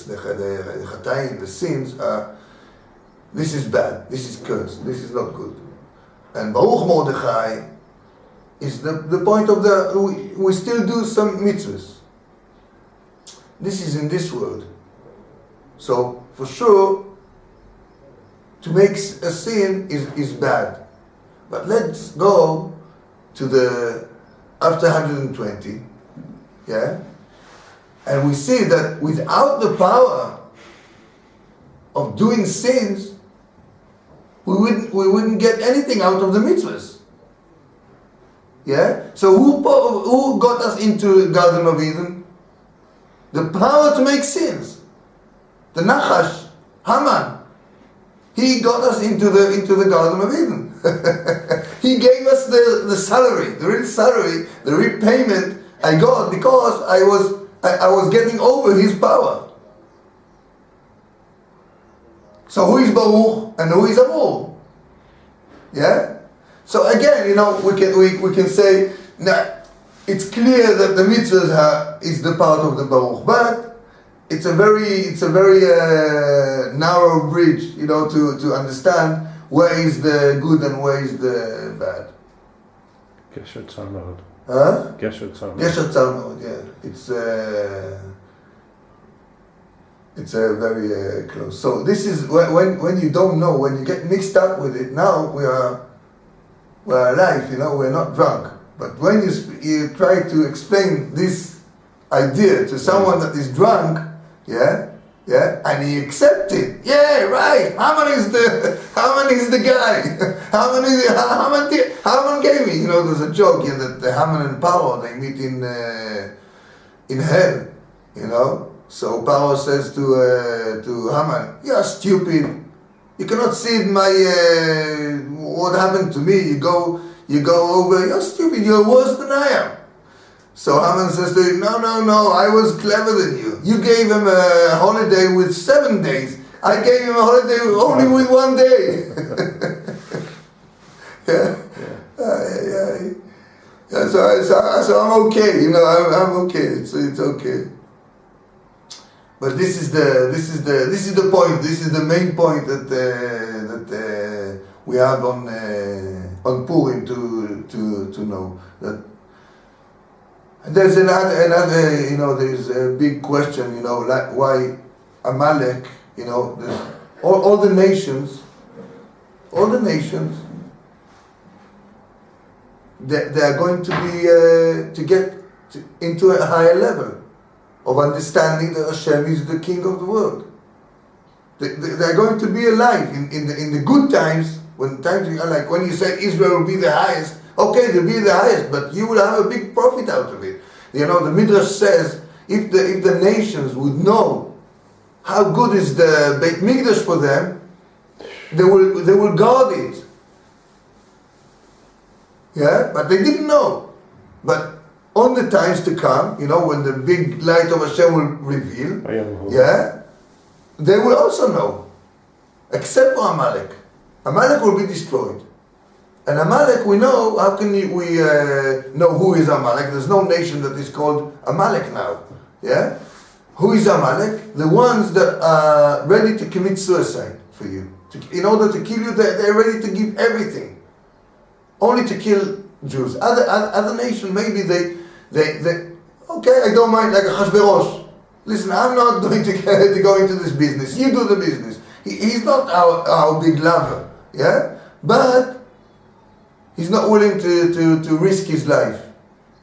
mitzvahs, the chatayim, the sins are, this is bad, this is cursed, this is not good. And Baruch Mordechai is the point of we still do some mitzvahs. This is in this world. So, for sure, to make a sin is bad. But let's go to after 120, yeah? And we see that without the power of doing sins, we wouldn't get anything out of the mitzvahs. Yeah? So who got us into the Garden of Eden? The power to make sins. The Nachash, Haman, he got us into the Garden of Eden. He gave us the salary, the real salary, the real payment I got because I was getting over his power. So who is Baruch and who is Amor? Yeah? So again, we can say, nah, it's clear that the mitzvah is the part of the Baruch, but it's a very narrow bridge, to understand where is the good and where is the bad. Gesher Tzar מאוד. Huh? Gesher Tzar מאוד. Gesher Tzar מאוד, yeah. It's very close. So this is when you don't know, when you get mixed up with it. Now we're alive, we're not drunk. But when you try to explain this idea to someone that is drunk, yeah, and he accepts it. Yeah, right. Haman is the guy. Haman gave me. There's a joke here that the Haman and Paro, they meet in hell. So Paro says to Haman, "You're stupid. You cannot see what happened to me. You go over. You're stupid. You're worse than I am." So Haman says to him, no, I was clever than you. You gave him a holiday with 7 days. I gave him a holiday only with 1 day. So I'm okay. I'm okay. It's okay. But this is the point. This is the main point that we have on Purim to know that. And there's another, there's a big question, like why Amalek, there's all the nations, they are going to be to get into a higher level of understanding that Hashem is the King of the world. They are going to be alive in the good times, when you say Israel will be the highest. Okay, they'll be the highest, but you will have a big profit out of it. The Midrash says, if the nations would know how good is the Beit Mikdash for them, they will guard it. Yeah, but they didn't know. But on the times to come, when the big light of Hashem will reveal, yeah, they will also know. Except for Amalek. Amalek will be destroyed. And Amalek, we know, how can we know who is Amalek? There's no nation that is called Amalek now. Yeah? Who is Amalek? The ones that are ready to commit suicide for you. In order to kill you, they're ready to give everything. Only to kill Jews. Other nation, maybe they okay, I don't mind, like a Hashverosh. Listen, I'm not going to go into this business. You do the business. He's not our big lover. Yeah? But he's not willing to risk his life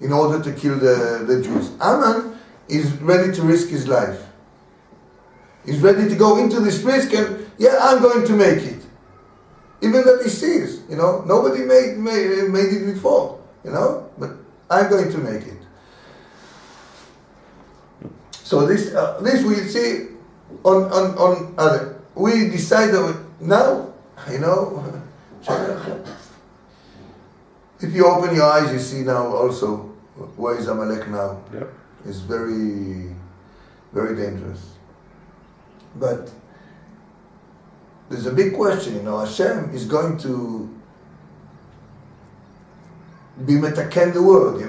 in order to kill the Jews. Haman is ready to risk his life. He's ready to go into this risk and, I'm going to make it. Even that he sees, nobody made it before, but I'm going to make it. So this we see on other. We decide that now, if you open your eyes, you see now also where is Amalek now. Yep. It's very, very dangerous. But there's a big question, Hashem is going to be metaken the world,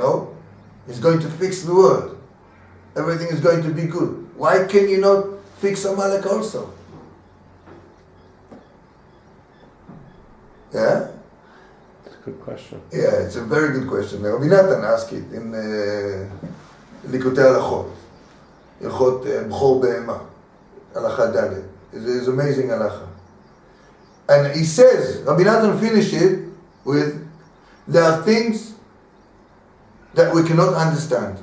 He's going to fix the world. Everything is going to be good. Why can you not fix Amalek also? Yeah? It's a good question. Yeah, it's a very good question. Rabbi Natan asked it in Likutei Halachot. Hilchot Bchor Behema. Halacha Dalet. It's amazing halacha. And he says, Rabbi Natan finished it with, there are things that we cannot understand.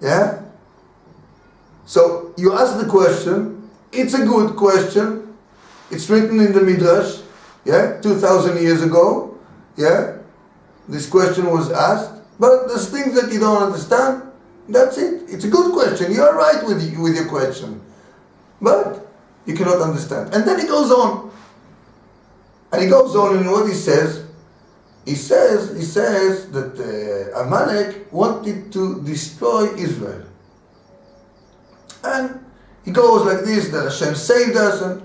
Yeah? So you ask the question, it's a good question, it's written in the Midrash, yeah, 2,000 years ago, yeah, this question was asked, but there's things that you don't understand, that's it. It's a good question, you are right with your question, but you cannot understand. And then he goes on, and he goes on in what he says. He says that Amalek wanted to destroy Israel. And he goes like this, that Hashem saved us. And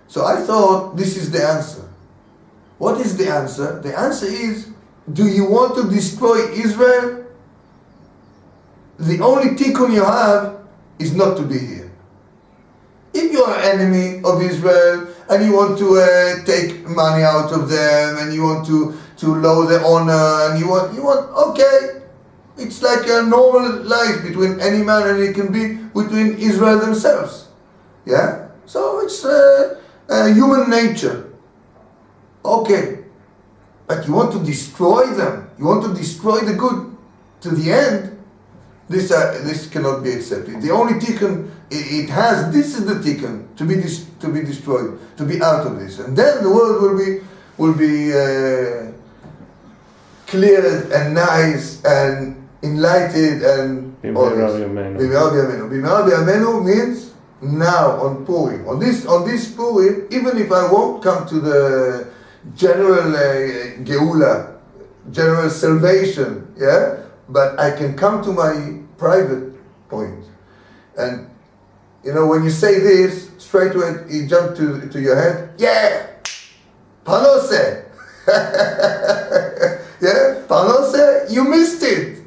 so I thought this is the answer. What is the answer? The answer is, do you want to destroy Israel? The only tikkun you have is not to be here. If you are an enemy of Israel and you want to take money out of them and you want to lower their honor and you want okay, it's like a normal life between any man and it can be between Israel themselves. Yeah? So it's human nature. Okay. But you want to destroy them. You want to destroy the good to the end. This cannot be accepted. The only tikkun it has, this is the tikkun to be destroyed, to be out of this, and then the world will be clear and nice and enlightened and all this. Bimei Amenu means now on Purim. On this Purim, even if I won't come to the general Geula, general salvation, yeah. But I can come to my private point. And, when you say this, straight away it jumped to your head. Yeah! Panose! Yeah? Panose, you missed it!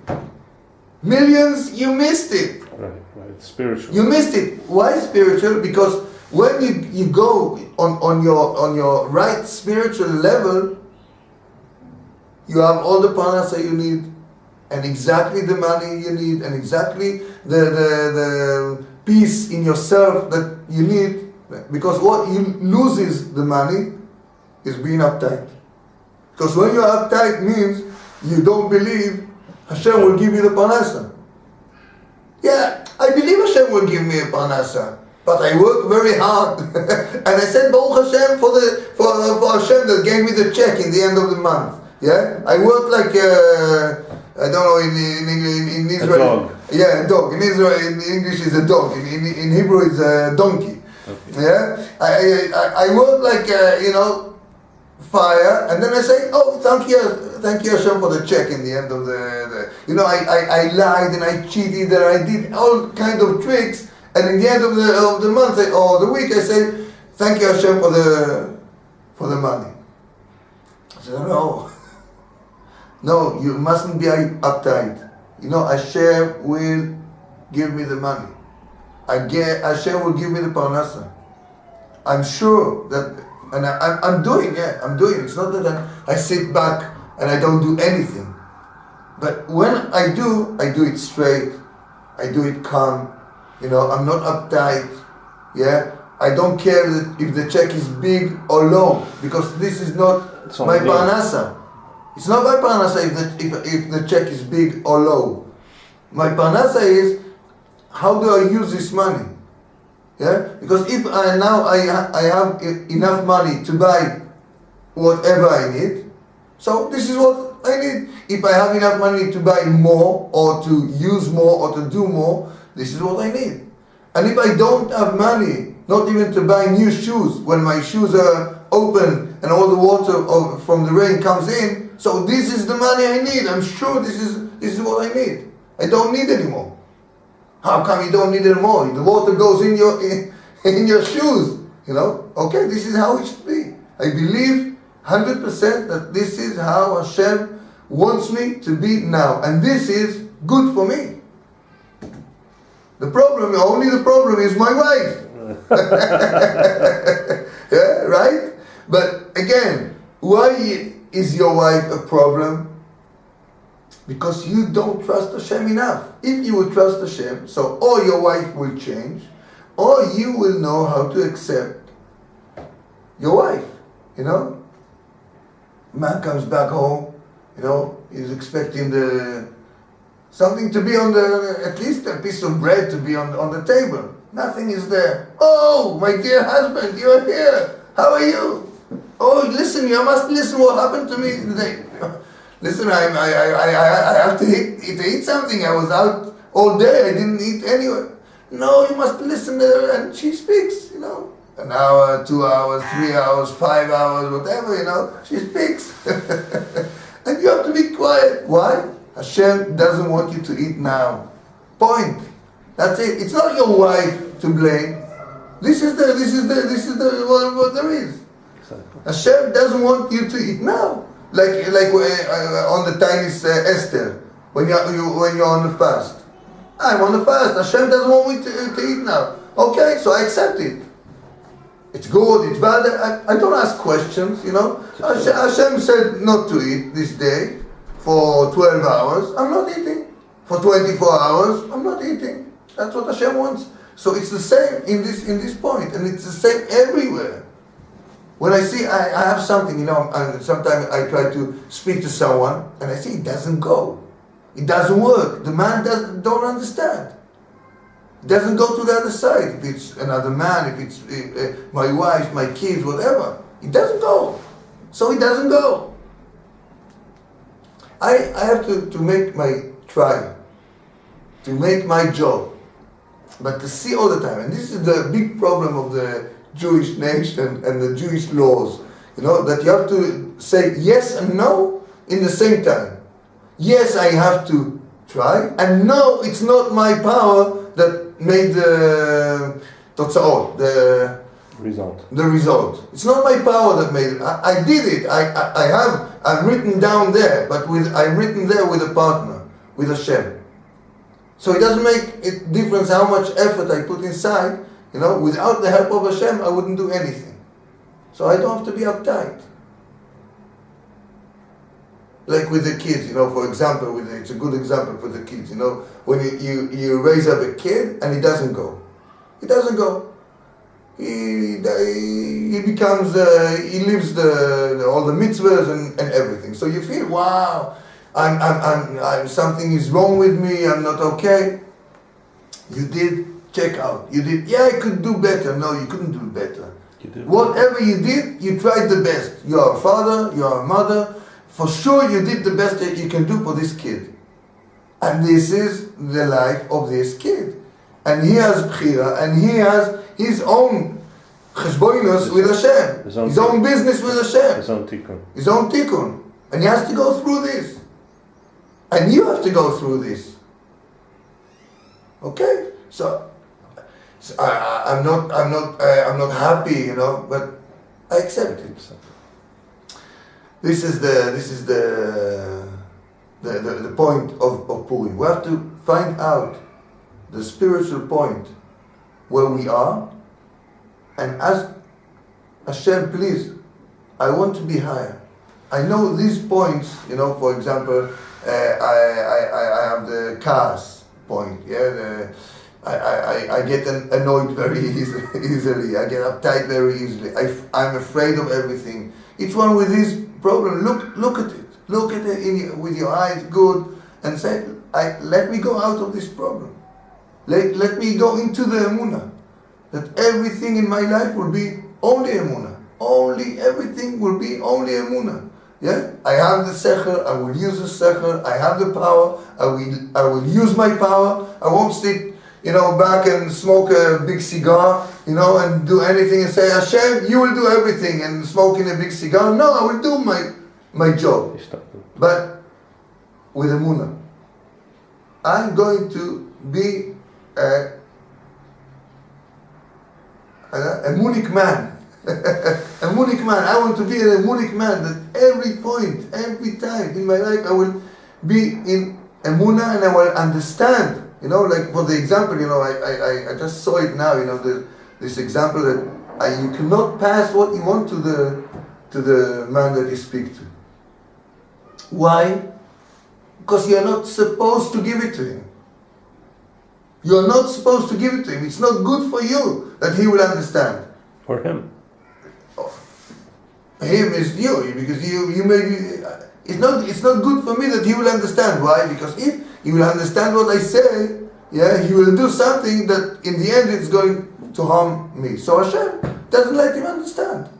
Millions, you missed it! Right, spiritual. You missed it. Why spiritual? Because when you go on your right spiritual level, you have all the parnasa you need, and exactly the money you need, and exactly the peace in yourself that you need, because what you loses the money is being uptight. Because when you're uptight means you don't believe Hashem will give you the parnasa. Yeah, I believe Hashem will give me a parnasa, but I work very hard, and I said Baruch Hashem for Hashem that gave me the check in the end of the month. Yeah, I work like I don't know in Israel. A dog. Yeah, a dog. In Israel, in English is a dog. In Hebrew it's a donkey. Okay. Yeah, I work like fire, and then I say, oh, thank you Hashem for the check in the end of the I lied and I cheated and I did all kind of tricks, and in the end of the month or the week I say, thank you Hashem for the money. I said, no, you mustn't be uptight. Hashem will give me the money. Hashem will give me the parnasa. I'm sure that, and I'm doing. It's not that I sit back and I don't do anything. But when I do it straight. I do it calm. I'm not uptight. Yeah, I don't care if the check is big or low, because this is not my parnasa. It's not my parnasa if the check is big or low. My parnasa is, how do I use this money? Yeah, because if I have enough money to buy whatever I need, so this is what I need. If I have enough money to buy more or to use more or to do more, this is what I need. And if I don't have money, not even to buy new shoes, when my shoes are open and all the water from the rain comes in, so this is the money I need. I'm sure this is what I need. I don't need anymore. How come you don't need anymore? The water goes in your shoes. Okay, this is how it should be. I believe 100% that this is how Hashem wants me to be now, and this is good for me. Only the problem is my wife. Yeah, right? But again, why is your wife a problem? Because you don't trust Hashem enough. If you would trust Hashem, so or your wife will change, or you will know how to accept your wife. You know? Man comes back home, you know, he's expecting something to be at least a piece of bread to be on the table. Nothing is there. Oh, my dear husband, you're here. How are you? Oh, listen, you must listen what happened to me today. Listen, I have to eat something. I was out all day. I didn't eat anywhere. No, you must listen to her. And she speaks, you know. An hour, 2 hours, 3 hours, 5 hours, whatever, you know. She speaks. And you have to be quiet. Why? Hashem doesn't want you to eat now. Point. That's it. It's not your wife to blame. This is what there is. Hashem doesn't want you to eat now. Like on the tiny Esther, when you're on the fast. I'm on the fast. Hashem doesn't want me to eat now. Okay, so I accept it. It's good, it's bad. I don't ask questions, you know. Hashem said not to eat this day for 12 hours. I'm not eating. For 24 hours, I'm not eating. That's what Hashem wants. So it's the same in this point, and it's the same everywhere. When I see I have something, you know, and sometimes I try to speak to someone, and I see it doesn't go. It doesn't work. The man don't understand. It doesn't go to the other side. If it's another man, if it's my wife, my kids, whatever, it doesn't go. So it doesn't go. I have to make my try, to make my job, but to see all the time, and this is the big problem of the Jewish nation and the Jewish laws, you know, that you have to say yes and no in the same time. Yes, I have to try, and no, it's not my power that made the result. It's not my power that made it. I did it. I'm written down there, but I'm written there with a partner, with Hashem. So it doesn't make a difference how much effort I put inside. You know, without the help of Hashem, I wouldn't do anything. So I don't have to be uptight. Like with the kids, you know, for example, it's a good example for the kids, you know, when you raise up a kid and he doesn't go. He doesn't go. He becomes, he lives all the mitzvahs and everything. So you feel, wow, I'm something is wrong with me, I'm not okay. You did check out. You did, yeah, I could do better. No, you couldn't do better. Whatever you did, you tried the best. You are a father, you are a mother. For sure you did the best that you can do for this kid. And this is the life of this kid. And he has bchira, and he has his own cheshbonos with Hashem. His own business with Hashem. His own tikkun. His own tikkun. And he has to go through this. And you have to go through this. Okay? So I'm not happy, you know, but I accept it. This is the point of Purim. We have to find out the spiritual point where we are and ask Hashem, please, I want to be higher. I know these points, you know, for example, I have the cars point, yeah, I get annoyed very easily. I get uptight very easily. I'm afraid of everything. Each one with his problem. Look at it. Look at it with your eyes good and say, let me go out of this problem. Let me go into the emunah. That everything in my life will be only emunah. Everything will be only emunah. Yeah? I have the sechel, I will use the sechel, I have the power, I will use my power. I won't sit, you know, back and smoke a big cigar, you know, and do anything and say, Hashem, you will do everything, and smoking a big cigar. No, I will do my job. But with emunah. I'm going to be a Munich man. A Munich man. I want to be a Munich man that every point, every time in my life I will be in emunah and I will understand You know, like for the example, you know, I just saw it now, you know, this example that you cannot pass what you want to the man that you speak to. Why? Because you are not supposed to give it to him. You are not supposed to give it to him. It's not good for you that he will understand. For him. Him is you, because you may be, it's not good for me that he will understand. Why? Because if he will understand what I say, yeah, he will do something that in the end it's going to harm me. So Hashem doesn't let him understand.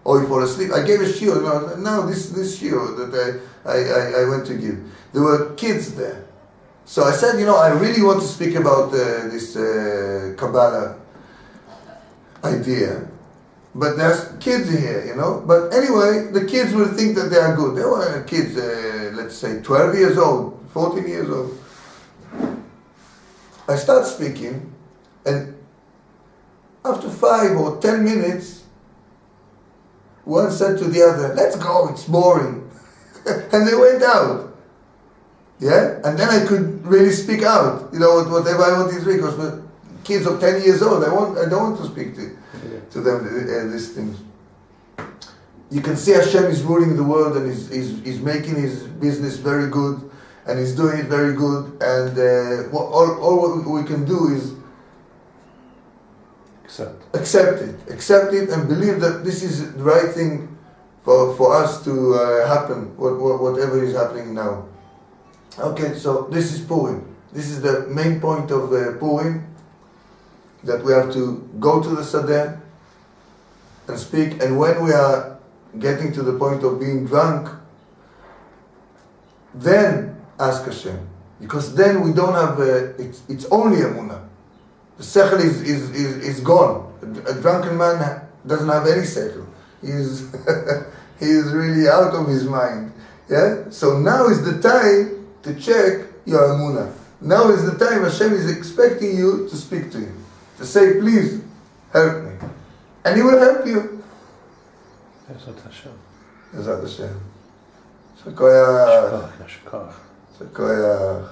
Or he fall asleep. I gave a shiur, this shiur that I went to give. There were kids there. So I said, I really want to speak about this Kabbalah idea. But there's kids here, But anyway, the kids will think that they are good. They were kids, let's say 12 years old, 14 years old. I start speaking, and after 5 or 10 minutes, one said to the other, "Let's go, it's boring." And they went out. Yeah? And then I could really speak out, whatever I want to speak. Because kids of 10 years old, I don't want to speak to them these things. You can see Hashem is ruling the world, and he's making his business very good, and he's doing it very good, and all we can do is accept it and believe that this is the right thing for us to happen, whatever is happening now. Okay, so this is Purim. This is the main point of Purim, that we have to go to the Sadeh and speak, and when we are getting to the point of being drunk, then ask Hashem, because then we don't have it's only emunah. The sechel is gone. A drunken man doesn't have any sechel. He is really out of his mind. Yeah. So now is the time to check your emunah. Now is the time Hashem is expecting you to speak to him, to say, "Please help me," and he will help you. Ezrat Hashem. Ezrat Hashem. Shakoyach. Shakach. Shakoyach.